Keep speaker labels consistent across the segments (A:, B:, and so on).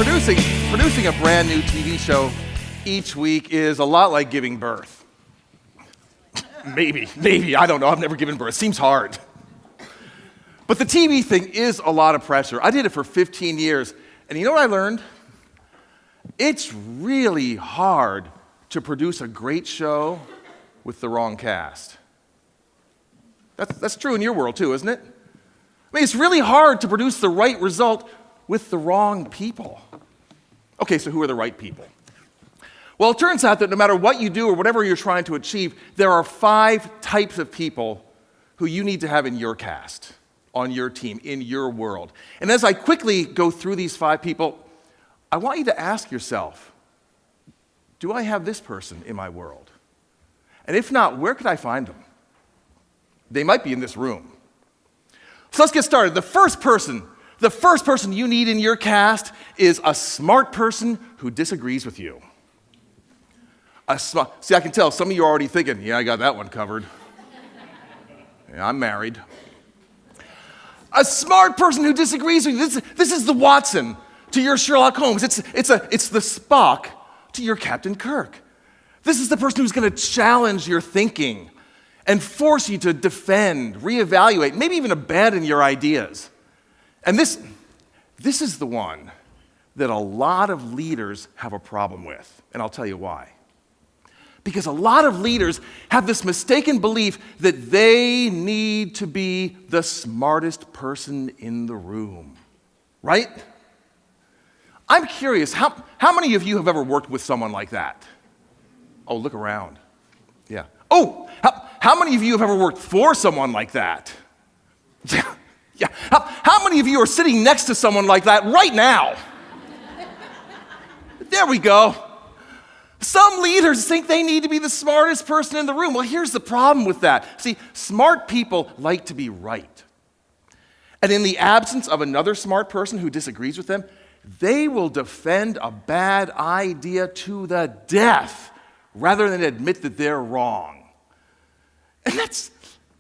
A: Producing a brand new TV show each week is a lot like giving birth. Maybe, I don't know. I've never given birth. Seems hard. But the TV thing is a lot of pressure. I did it for 15 years, and you know what I learned? It's really hard to produce a great show with the wrong cast. That's true in your world too, isn't it? I mean, it's really hard to produce the right result with the wrong people. Okay, so who are the right people? Well, it turns out that no matter what you do or whatever you're trying to achieve, there are 5 types of people who you need to have in your cast, on your team, in your world. And as I quickly go through these 5 people, I want you to ask yourself, do I have this person in my world? And if not, where could I find them? They might be in this room. So let's get started. The first person you need in your cast is a smart person who disagrees with you. See, I can tell some of you are already thinking, yeah, I got that one covered. Yeah, I'm married. A smart person who disagrees with you. This is the Watson to your Sherlock Holmes. It's the Spock to your Captain Kirk. This is the person who's going to challenge your thinking and force you to defend, reevaluate, maybe even abandon your ideas. And this is the one that a lot of leaders have a problem with, and I'll tell you why. Because a lot of leaders have this mistaken belief that they need to be the smartest person in the room, right? I'm curious, how many of you have ever worked with someone like that? Oh, look around. Yeah. Oh, how many of you have ever worked for someone like that? Yeah. How many of you are sitting next to someone like that right now? There we go. Some leaders think they need to be the smartest person in the room. Well, here's the problem with that. See, smart people like to be right. And in the absence of another smart person who disagrees with them, they will defend a bad idea to the death rather than admit that they're wrong. And that's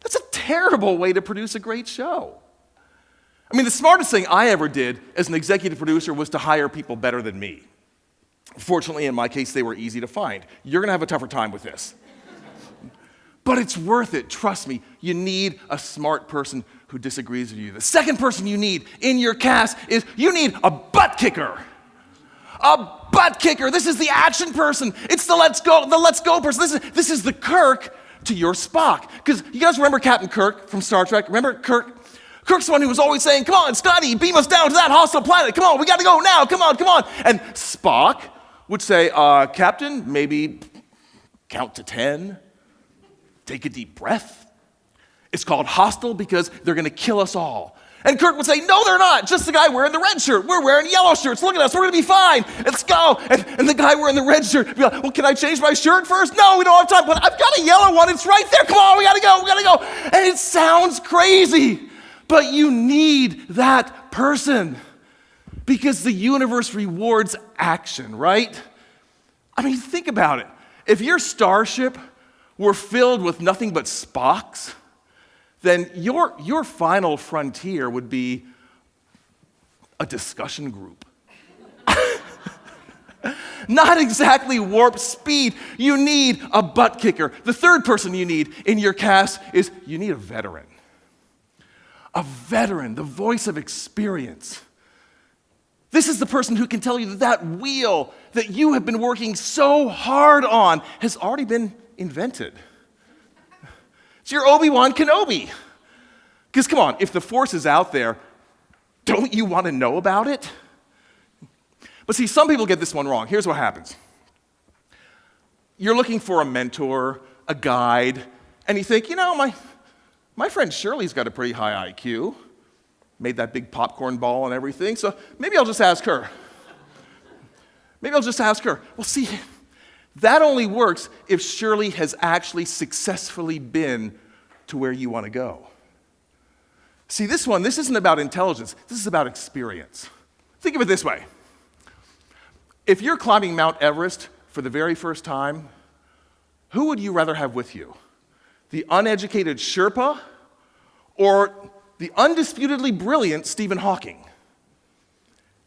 A: a terrible way to produce a great show. I mean, the smartest thing I ever did as an executive producer was to hire people better than me. Fortunately, in my case, they were easy to find. You're going to have a tougher time with this. But it's worth it. Trust me, you need a smart person who disagrees with you. The second person you need in your cast is you need a butt kicker. A butt kicker. This is the action person. It's the let's go person. This is the Kirk to your Spock. Because you guys remember Captain Kirk from Star Trek? Remember Kirk? Kirk's the one who was always saying, come on, Scotty, beam us down to that hostile planet. Come on, we got to go now. Come on. And Spock would say, Captain, maybe count to 10. Take a deep breath. It's called hostile because they're going to kill us all. And Kirk would say, no, they're not. Just the guy wearing the red shirt. We're wearing yellow shirts. Look at us. We're going to be fine. Let's go. And the guy wearing the red shirt would be like, well, can I change my shirt first? No, we don't have time. But I've got a yellow one. It's right there. Come on, we got to go. And it sounds crazy, but you need that person because the universe rewards action, right? I mean, think about it. If your starship were filled with nothing but Spocks, then your final frontier would be a discussion group. Not exactly warp speed. You need a butt kicker. The third person you need in your cast is you need a veteran. A veteran, the voice of experience. This is the person who can tell you that wheel that you have been working so hard on has already been invented. It's your Obi-Wan Kenobi. Because come on, if the Force is out there, don't you want to know about it? But see, some people get this one wrong. Here's what happens. You're looking for a mentor, a guide, and you think, my friend Shirley's got a pretty high IQ. Made that big popcorn ball and everything, so maybe I'll just ask her. Well, see, that only works if Shirley has actually successfully been to where you want to go. See, this isn't about intelligence. This is about experience. Think of it this way. If you're climbing Mount Everest for the very first time, who would you rather have with you? The uneducated Sherpa or the undisputedly brilliant Stephen Hawking?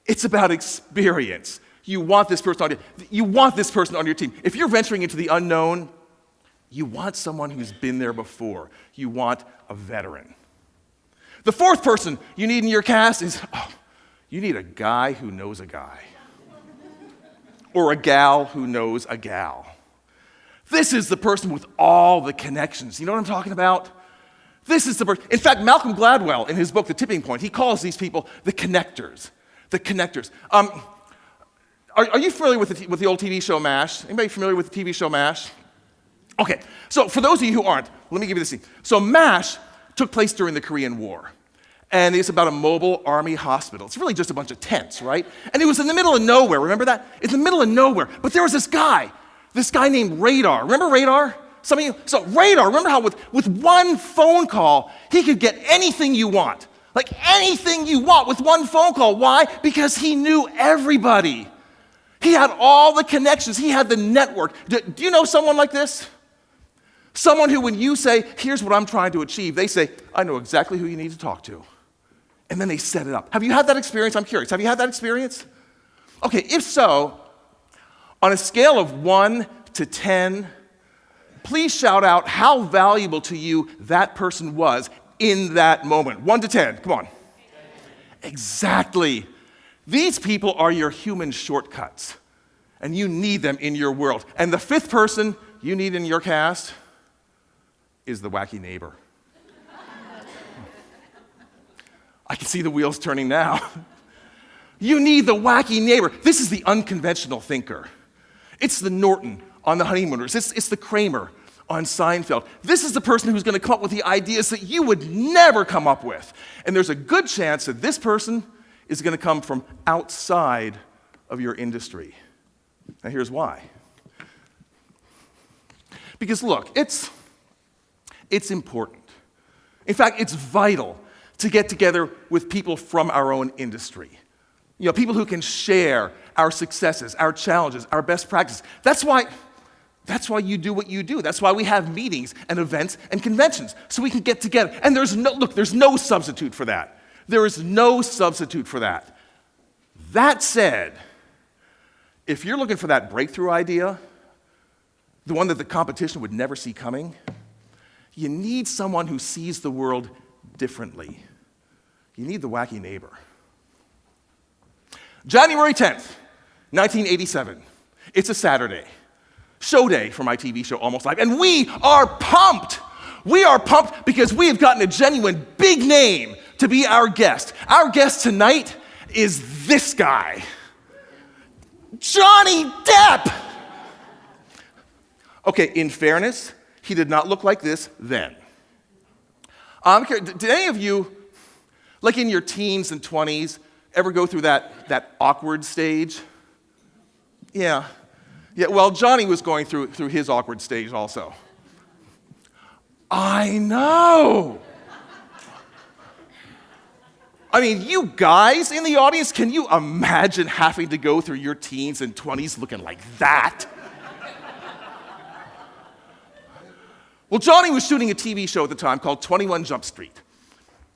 A: It's about experience. You want this person on your team. If you're venturing into the unknown, you want someone who's been there before. You want a veteran. The fourth person you need in your cast is, you need a guy who knows a guy. Or a gal who knows a gal. This is the person with all the connections. You know what I'm talking about? This is the person. In fact, Malcolm Gladwell, in his book, The Tipping Point, he calls these people the connectors. The connectors. Are you familiar with the old TV show MASH? Anybody familiar with the TV show MASH? Okay, so for those of you who aren't, let me give you this thing. So MASH took place during the Korean War. And it's about a mobile army hospital. It's really just a bunch of tents, right? And it was in the middle of nowhere. Remember that? It's in the middle of nowhere. But there was this guy named Radar. Remember Radar? Some of you? So Radar, remember how with one phone call, he could get anything you want. Like anything you want with one phone call. Why? Because he knew everybody. He had all the connections. He had the network. Do you know someone like this? Someone who, when you say, here's what I'm trying to achieve, they say, I know exactly who you need to talk to. And then they set it up. Have you had that experience? I'm curious. Have you had that experience? Okay, if so, on a scale of 1 to 10, please shout out how valuable to you that person was in that moment. 1 to 10, come on. Exactly. These people are your human shortcuts, and you need them in your world. And the fifth person you need in your cast is the wacky neighbor. I can see the wheels turning now. You need the wacky neighbor. This is the unconventional thinker. It's the Norton on The Honeymooners. It's the Kramer on Seinfeld. This is the person who's going to come up with the ideas that you would never come up with. And there's a good chance that this person is going to come from outside of your industry. Now here's why. Because look, it's important. In fact, it's vital to get together with people from our own industry. You know, people who can share our successes, our challenges, our best practices. That's why you do what you do. That's why we have meetings and events and conventions, so we can get together. And there's no substitute for that. There is no substitute for that. That said, if you're looking for that breakthrough idea, the one that the competition would never see coming, you need someone who sees the world differently. You need the wacky neighbor. January 10th, 1987. It's a Saturday. Show day for my TV show, Almost Live. And we are pumped. We are pumped because we have gotten a genuine big name to be our guest. Our guest tonight is this guy, Johnny Depp. Okay, in fairness, he did not look like this then. Did any of you, like in your teens and 20s, ever go through that awkward stage? Yeah, well, Johnny was going through his awkward stage also. I know. I mean, you guys in the audience, can you imagine having to go through your teens and 20s looking like that? Well, Johnny was shooting a TV show at the time called 21 Jump Street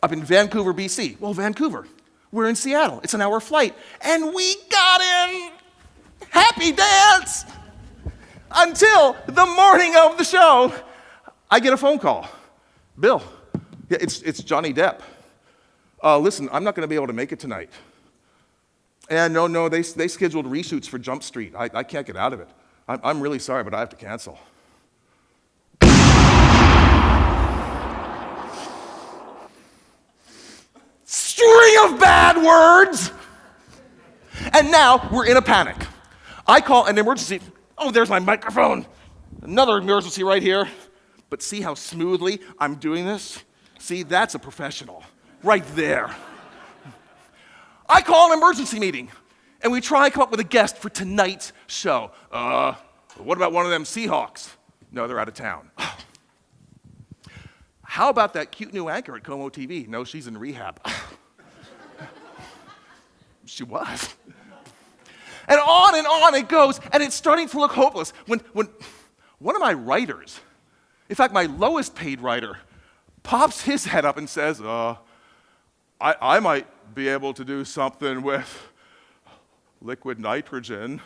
A: up in Vancouver, BC. Well, Vancouver. We're in Seattle. It's an hour flight. And we got in. Happy dance. Until the morning of the show, I get a phone call. Bill, yeah, it's Johnny Depp. Listen, I'm not going to be able to make it tonight. And no, they scheduled reshoots for Jump Street. I can't get out of it. I'm really sorry, but I have to cancel. String of bad words. And now we're in a panic. I call an emergency. Oh, there's my microphone. Another emergency right here. But see how smoothly I'm doing this? See, that's a professional. Right there. I call an emergency meeting, and we try to come up with a guest for tonight's show. What about one of them Seahawks? No, they're out of town. How about that cute new anchor at Como TV? No, she's in rehab. She was. And on it goes, and it's starting to look hopeless. When one of my writers, in fact, my lowest paid writer, pops his head up and says, I might be able to do something with liquid nitrogen.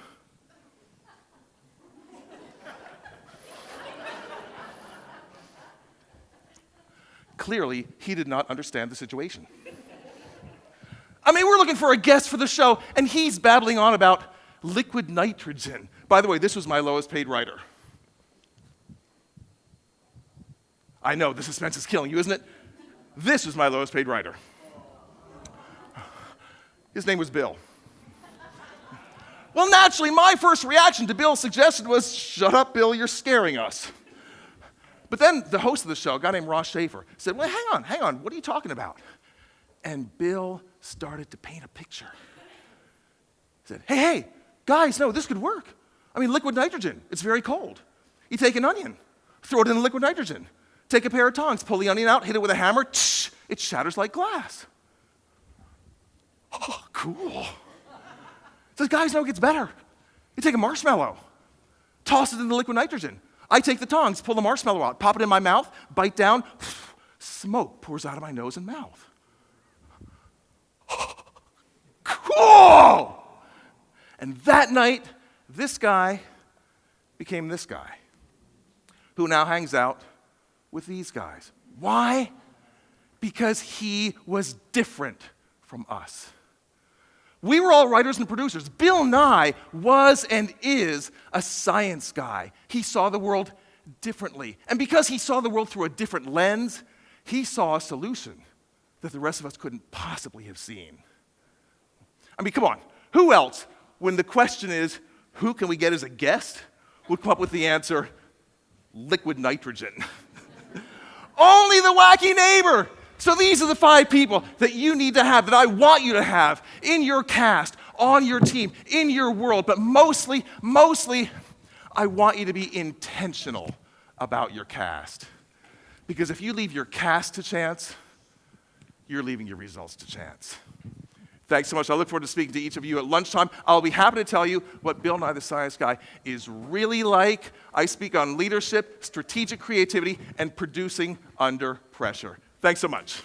A: Clearly, he did not understand the situation. I mean, we're looking for a guest for the show, and he's babbling on about liquid nitrogen. By the way, this was my lowest paid writer. I know, the suspense is killing you, isn't it? This was my lowest paid writer. His name was Bill. Well, naturally, my first reaction to Bill's suggestion was, shut up, Bill, you're scaring us. But then the host of the show, a guy named Ross Schaefer, said, well, hang on, what are you talking about? And Bill started to paint a picture. He said, hey, guys, no, this could work. I mean, liquid nitrogen, it's very cold. You take an onion, throw it in the liquid nitrogen. Take a pair of tongs, pull the onion out, hit it with a hammer, it shatters like glass. Oh, cool. Says, guys, no, it gets better. You take a marshmallow, toss it in the liquid nitrogen. I take the tongs, pull the marshmallow out, pop it in my mouth, bite down, smoke pours out of my nose and mouth. Cool! And that night, this guy became this guy, who now hangs out with these guys. Why? Because he was different from us. We were all writers and producers. Bill Nye was and is a science guy. He saw the world differently. And because he saw the world through a different lens, he saw a solution that the rest of us couldn't possibly have seen. I mean, come on. Who else, when the question is, who can we get as a guest, would come up with the answer, liquid nitrogen? Only the wacky neighbor. So these are the 5 people that you need to have, that I want you to have in your cast, on your team, in your world. But mostly, I want you to be intentional about your cast. Because if you leave your cast to chance, you're leaving your results to chance. Thanks so much. I look forward to speaking to each of you at lunchtime. I'll be happy to tell you what Bill Nye the Science Guy is really like. I speak on leadership, strategic creativity, and producing under pressure. Thanks so much.